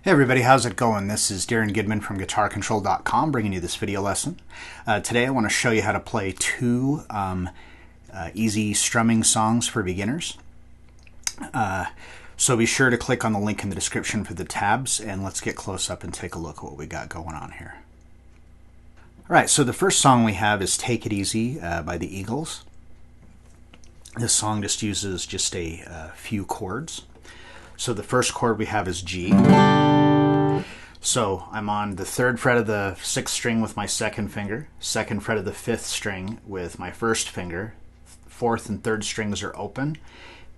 Hey everybody, how's it going? This is Darrin Goodman from GuitarControl.com bringing you this video lesson. Today I want to show you how to play two easy strumming songs for beginners. So be sure to click on the link in the description for the tabs, and let's get close up and take a look at what we got going on here. Alright, so the first song we have is Take It Easy by the Eagles. This song just uses just a few chords. So the first chord we have is G. So I'm on the 3rd fret of the 6th string with my 2nd finger, 2nd fret of the 5th string with my 1st finger, 4th and 3rd strings are open,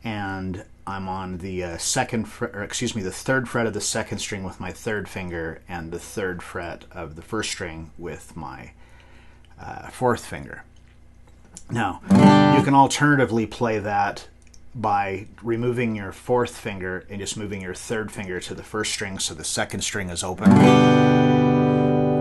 and I'm on the the 3rd fret of the 2nd string with my 3rd finger and the 3rd fret of the 1st string with my 4th finger. Now, you can alternatively play that by removing your 4th finger and just moving your 3rd finger to the 1st string so the 2nd string is open.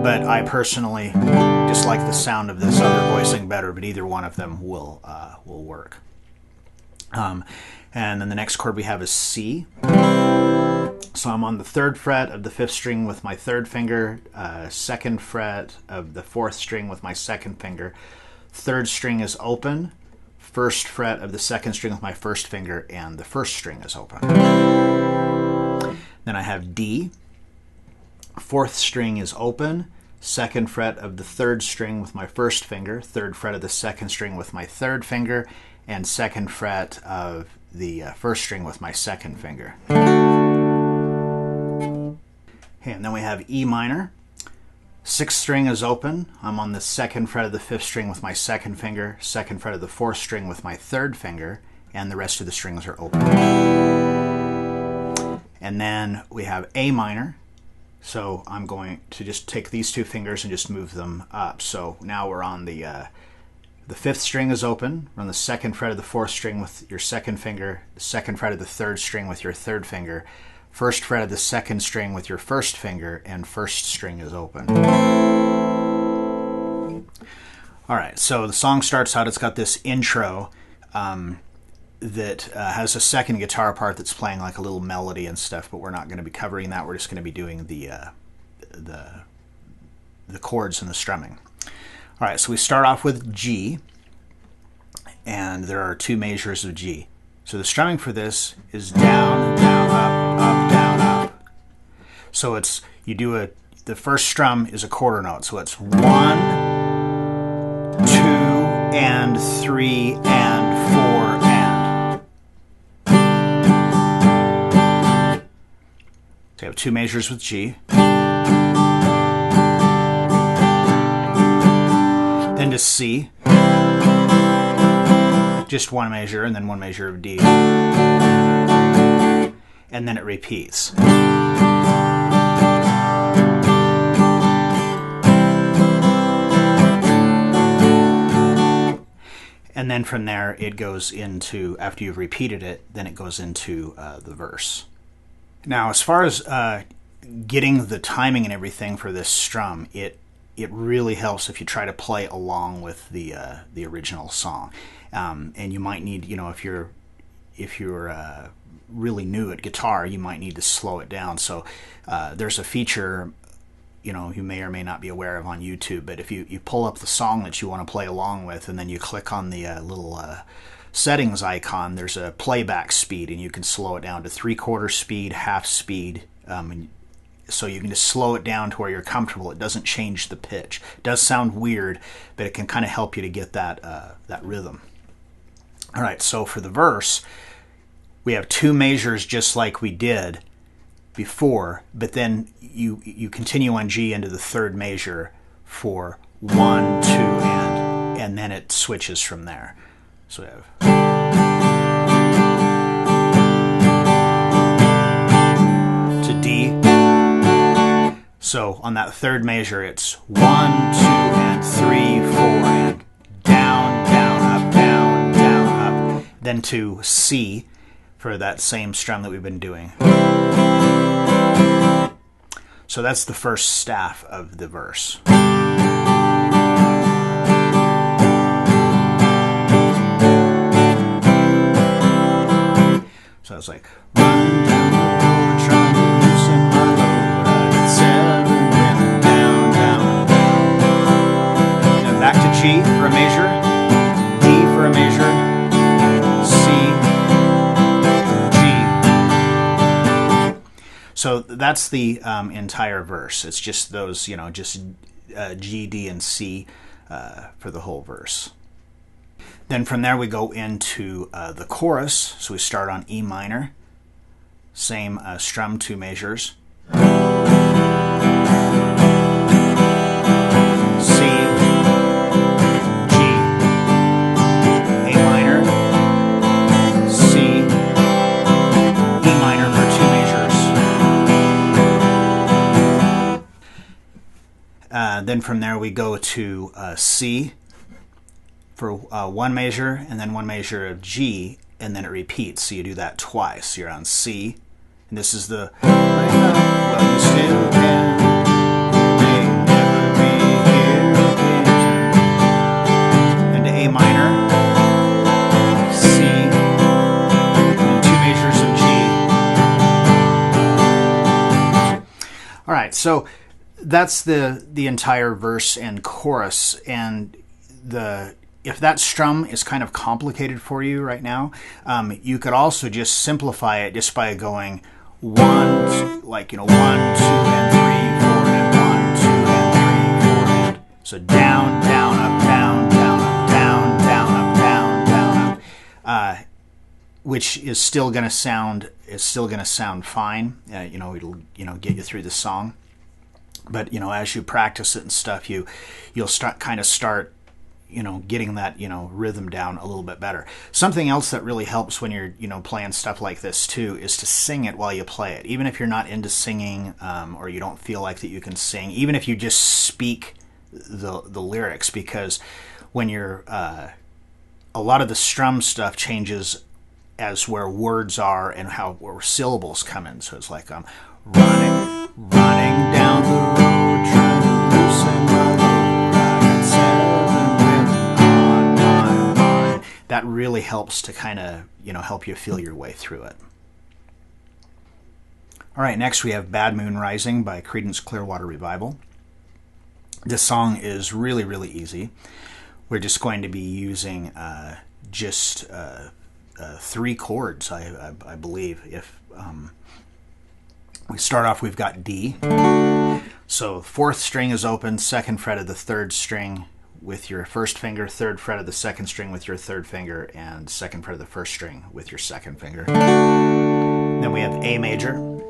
But I personally just like the sound of this other voicing better, but either one of them will work. And then the next chord we have is C. So I'm on the 3rd fret of the 5th string with my 3rd finger, 2nd fret of the 4th string with my 2nd finger, 3rd string is open, 1st fret of the 2nd string with my 1st finger, and the 1st string is open. Then I have D. 4th string is open, 2nd fret of the 3rd string with my 1st finger, 3rd fret of the 2nd string with my 3rd finger, and 2nd fret of the 1st string with my 2nd finger. Okay, and then we have E minor. 6th string is open. I'm on the 2nd fret of the 5th string with my 2nd finger, 2nd fret of the 4th string with my 3rd finger, and the rest of the strings are open. And then we have A minor. So I'm going to just take these two fingers and just move them up. So now we're on the 5th string is open. We're on the 2nd fret of the 4th string with your 2nd finger, the 2nd fret of the 3rd string with your 3rd finger, 1st fret of the 2nd string with your 1st finger, and 1st string is open. Alright, so the song starts out, it's got this intro that has a second guitar part that's playing like a little melody and stuff, but we're not going to be covering that. We're just going to be doing the chords and the strumming. Alright, so we start off with G, and there are two measures of G. So the strumming for this is down, down, up, down, up. So it's, you do the first strum is a quarter note. So it's 1, 2, and 3, and 4, and. So you have two measures with G. Then to C. Just one measure and then one measure of D. And then it repeats. And then from there it goes into, after you've repeated it, then it goes into the verse. Now as far as getting the timing and everything for this strum, it really helps if you try to play along with the original song. And you might need, if you're really new at guitar, you might need to slow it down. So there's a feature, you may or may not be aware of on YouTube, but if you pull up the song that you want to play along with, and then you click on the little settings icon, there's a playback speed, and you can slow it down to 3/4 speed, half speed, so you can just slow it down to where you're comfortable. It doesn't change the pitch. It does sound weird, but it can kind of help you to get that rhythm. All right, so for the verse, we have two measures just like we did before, but then you continue on G into the 3rd measure for 1, 2, and then it switches from there. So we have. To D. So on that 3rd measure, it's 1, 2, and 3, 4, and down, down, up, down, down, up. Then to C for that same strum that we've been doing. So that's the first staff of the verse. So it's like, run down the road, trying to loosen my load. So that's the entire verse. It's just those, just G, D, and C for the whole verse. Then from there we go into the chorus. So we start on E minor, same strum 2 measures. C, G, A minor, C, E minor for 2 measures. Then from there we go to C for 1 measure, and then 1 measure of G, and then it repeats. So you do that twice. You're on C, and this is the well, you still can, may never be here again. And to A minor, C, and 2 measures of G. All right, so that's the entire verse and chorus. And if that strum is kind of complicated for you right now, you could also just simplify it just by going 1, 2, and 3, 4, and 1, 2, and 3, 4, and so down, down, up, down, down, up, down, down, up, down, down, up, which is still going to sound fine. It'll get you through the song. But as you practice it and stuff, you'll start getting that rhythm down a little bit better. Something else that really helps when you're playing stuff like this too is to sing it while you play it. Even if you're not into singing, or you don't feel like that you can sing, even if you just speak the lyrics, because when you're a lot of the strum stuff changes as where words are and where syllables come in. So it's like running down the road, trying to loosen my load. That really helps to kind of, help you feel your way through it. All right, next we have Bad Moon Rising by Creedence Clearwater Revival. This song is really, really easy. We're just going to be using just 3 chords, I believe. If we start off, we've got D. So 4th string is open, 2nd fret of the 3rd string with your 1st finger, 3rd fret of the 2nd string with your 3rd finger, and 2nd fret of the 1st string with your 2nd finger. Then we have A major.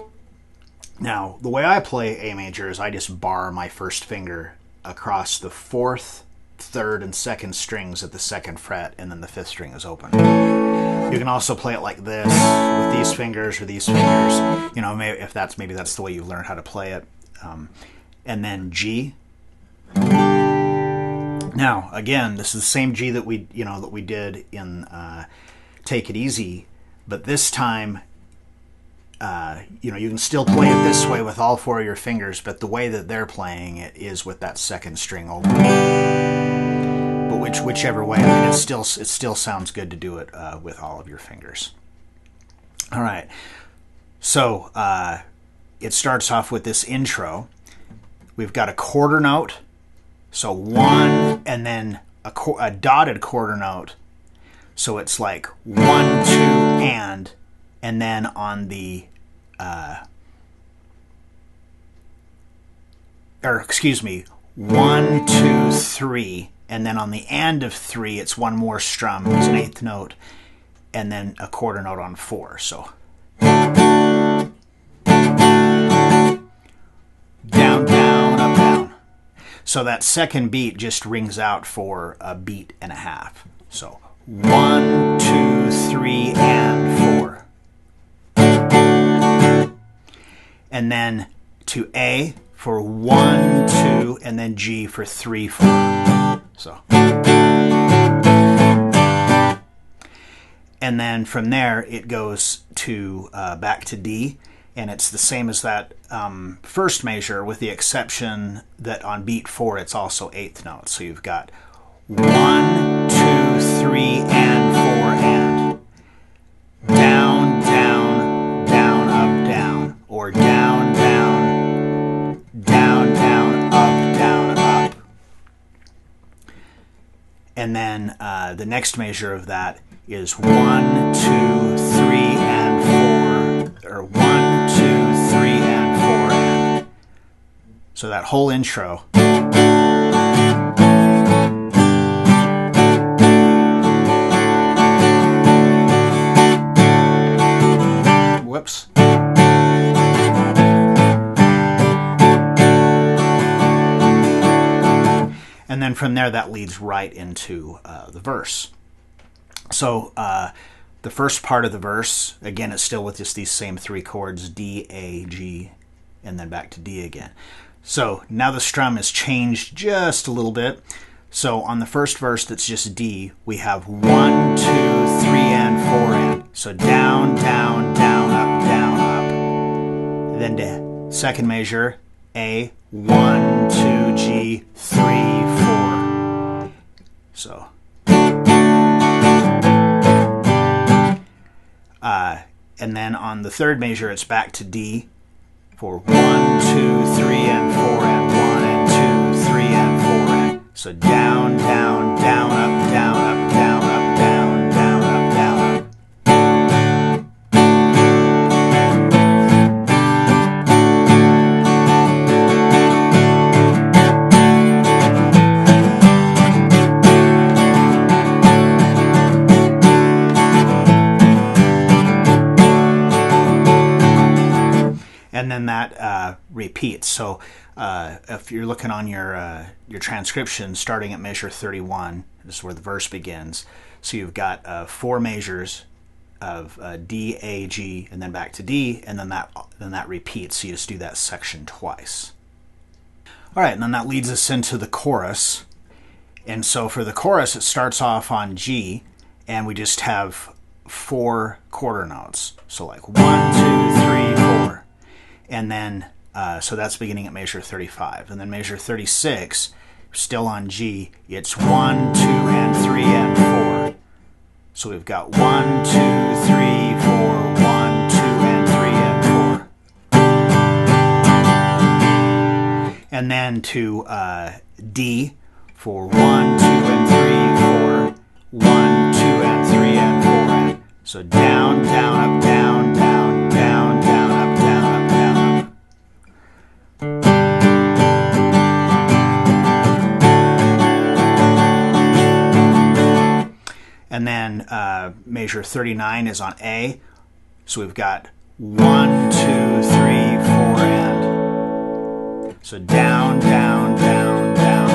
Now, the way I play A major is I just bar my 1st finger across the 4th, 3rd, and 2nd strings at the 2nd fret, and then the 5th string is open. You can also play it like this with these fingers or these fingers. Maybe that's the way you learn how to play it. And then G. Now, again, this is the same G that we did in Take It Easy, but this time, you can still play it this way with all 4 of your fingers, but the way that they're playing it is with that 2nd string open. But whichever way, it still sounds good to do it with all of your fingers. All right, so it starts off with this intro. We've got a quarter note. So 1, and then a dotted quarter note. So it's like 1, 2, and then on the, 1, 2, 3, and then on the end of 3, it's 1 more strum. It's an 8th note, and then a quarter note on 4. So down, down, up, down. So that 2nd beat just rings out for a beat and a half. So 1, 2, 3, and 4. And then to A for 1, 2, and then G for 3, 4. So. And then from there it goes to back to D. And it's the same as that 1st measure, with the exception that on beat 4, it's also 8th notes. So you've got 1, 2, 3, and 4, and down, down, down, up, down, or down, down, down, down, up, up. And then the next measure of that is 1, 2, 3, and 4. Or 1, 2, 3, So that whole intro. Whoops. And then from there, that leads right into the verse. So the first part of the verse, again, it's still with just these same three chords, D, A, G, and then back to D again. So now the strum is changed just a little bit. So on the first verse that's just D, we have 1, 2, 3, and 4 and. So down, down, down, up, down, up. Then the second measure, A, 1, 2, G, 3, 4. So. And then on the third measure, it's back to D for 1, 2, 3, and 4 and 1 and 2, 3 and 4 and. So down, down, down, up, down, up, down, up, down, down, up, down, up. And then that repeats. So if you're looking on your transcription, starting at measure 31, this is where the verse begins. So you've got 4 measures of D, A, G, and then back to D, and then that repeats. So you just do that section twice. All right, and then that leads us into the chorus. And so for the chorus, it starts off on G, and we just have 4 quarter notes. So like 1, 2, 3, 4. And then, so that's beginning at measure 35. And then measure 36, still on G, it's 1, 2, and 3, and 4. So we've got 1, 2, 3, 4, 1, 2, and 3, and 4. And then to D for 1, 2, and 3, 4, 1, 2, and 3, and 4. And so down, down, up, down, down, down, down, up, down, up, down, up. And then measure 39 is on A. So we've got 1, 2, 3, 4, and. So down, down, down, down,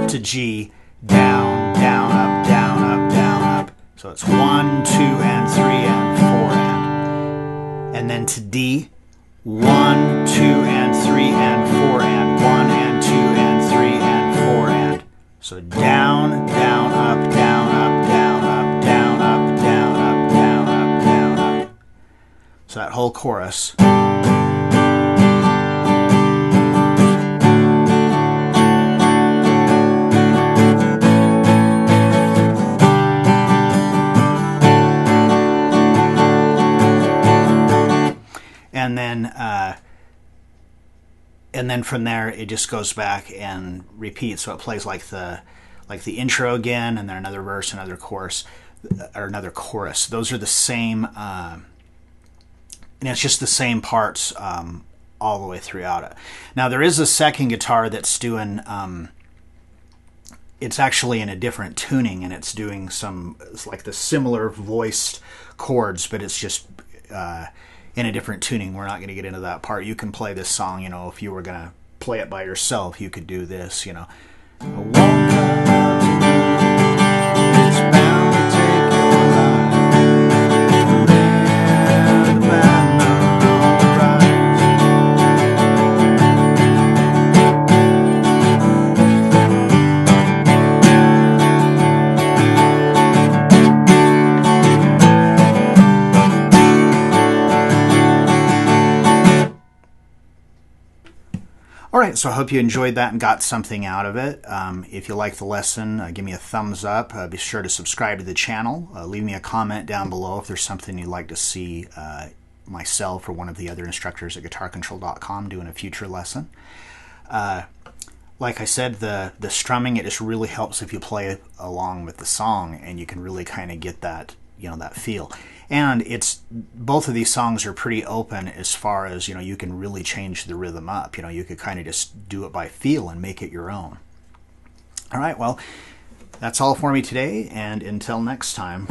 up to G, down, down, up, down, up, down, up. So it's 1, 2, and 3, and 4, and. And then to D, 1, 2, and 3, and 4, and 1, and 2, and 3, and 4, and. So down, down, up, down, up, down, up, down, up, down, up, down, up, down, up. So that whole chorus. And then from there it just goes back and repeats. So it plays like the intro again, and then another verse, another chorus, or another chorus. Those are the same, and it's just the same parts all the way throughout it. Now there is a second guitar that's doing. It's actually in a different tuning, and it's doing it's like the similar voiced chords, but it's just in a different tuning. We're not going to get into that part. You can play this song, if you were going to play it by yourself, you could do this, I won't come out to you. It's bound to take your life. Let the band know All right, so I hope you enjoyed that and got something out of it. If you liked the lesson, give me a thumbs up. Be sure to subscribe to the channel. Leave me a comment down below if there's something you'd like to see myself or one of the other instructors at guitarcontrol.com do in a future lesson. Like I said, the strumming, it just really helps if you play along with the song, and you can really kind of get that that feel. And it's both of these songs are pretty open as far as, you can really change the rhythm up. You could kind of just do it by feel and make it your own. All right, well, that's all for me today, and until next time.